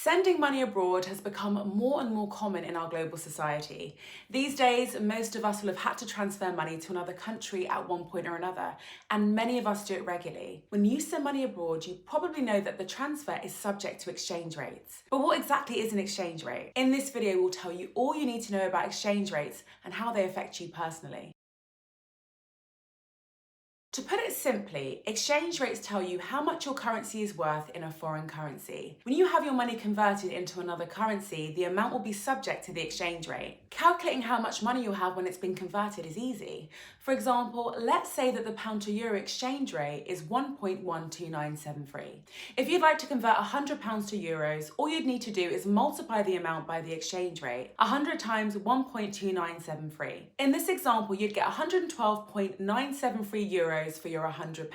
Sending money abroad has become more and more common in our global society. These days, most of us will have had to transfer money to another country at one point or another, and many of us do it regularly. When you send money abroad, you probably know that the transfer is subject to exchange rates. But what exactly is an exchange rate? In this video, we'll tell you all you need to know about exchange rates and how they affect you personally. To put it simply, exchange rates tell you how much your currency is worth in a foreign currency. When you have your money converted into another currency, the amount will be subject to the exchange rate. Calculating how much money you'll have when it's been converted is easy. For example, let's say that the pound to euro exchange rate is 1.12973. If you'd like to convert £100 to euros, all you'd need to do is multiply the amount by the exchange rate, 100 times 1.2973. In this example, you'd get 112.973 euros for your £100.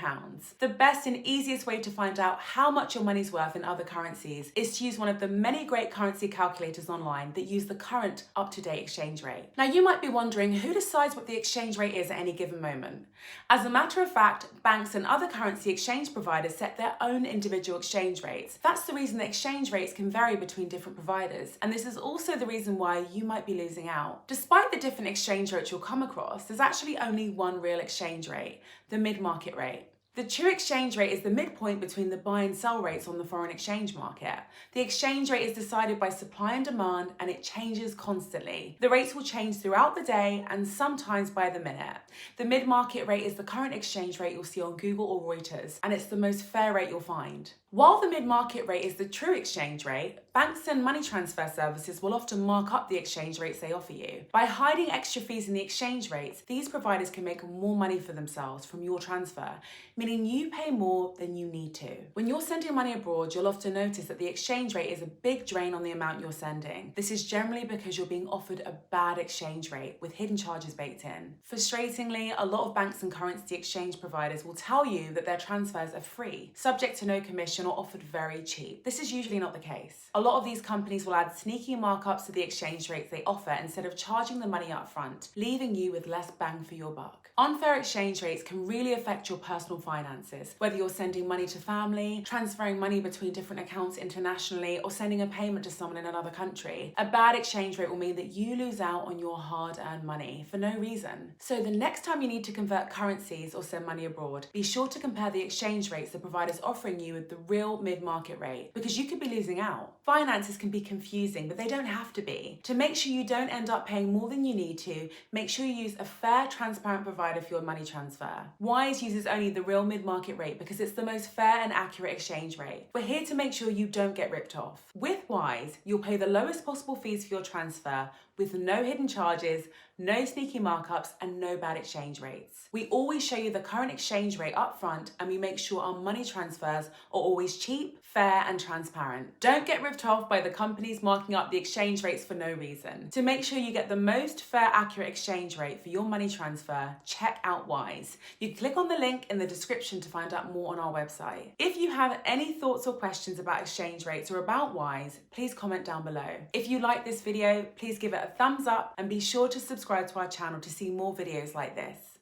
The best and easiest way to find out how much your money's worth in other currencies is to use one of the many great currency calculators online that use the current up-to-date exchange rate. Now you might be wondering who decides what the exchange rate is at any given moment. As a matter of fact, banks and other currency exchange providers set their own individual exchange rates. That's the reason that exchange rates can vary between different providers, and this is also the reason why you might be losing out. Despite the different exchange rates you'll come across, there's actually only one real exchange rate, the mid-market rate. The true exchange rate is the midpoint between the buy and sell rates on the foreign exchange market. The exchange rate is decided by supply and demand, and it changes constantly. The rates will change throughout the day and sometimes by the minute. The mid-market rate is the current exchange rate you'll see on Google or Reuters, and it's the most fair rate you'll find. While the mid-market rate is the true exchange rate, banks and money transfer services will often mark up the exchange rates they offer you. By hiding extra fees in the exchange rates, these providers can make more money for themselves from your transfer, meaning you pay more than you need to. When you're sending money abroad, you'll often notice that the exchange rate is a big drain on the amount you're sending. This is generally because you're being offered a bad exchange rate with hidden charges baked in. Frustratingly, a lot of banks and currency exchange providers will tell you that their transfers are free, subject to no commission or offered very cheap. This is usually not the case. A lot of these companies will add sneaky markups to the exchange rates they offer instead of charging the money up front, leaving you with less bang for your buck. Unfair exchange rates can really affect your personal finances, whether you're sending money to family, transferring money between different accounts internationally, or sending a payment to someone in another country. A bad exchange rate will mean that you lose out on your hard-earned money for no reason. So the next time you need to convert currencies or send money abroad, be sure to compare the exchange rates the provider's offering you with the real mid-market rate, because you could be losing out. Finances can be confusing, but they don't have to be. To make sure you don't end up paying more than you need to, make sure you use a fair, transparent provider for your money transfer. Wise uses only the real mid-market rate because it's the most fair and accurate exchange rate. We're here to make sure you don't get ripped off. With Wise, you'll pay the lowest possible fees for your transfer with no hidden charges, no sneaky markups, and no bad exchange rates. We always show you the current exchange rate up front, and we make sure our money transfers are always cheap, fair, and transparent. Don't get ripped off by the companies marking up the exchange rates for no reason. To make sure you get the most fair, accurate exchange rate for your money transfer, check out Wise. You can click on the link in the description to find out more on our website. If you have any thoughts or questions about exchange rates or about Wise, please comment down below. If you like this video, please give it a thumbs up and be sure to subscribe to our channel to see more videos like this.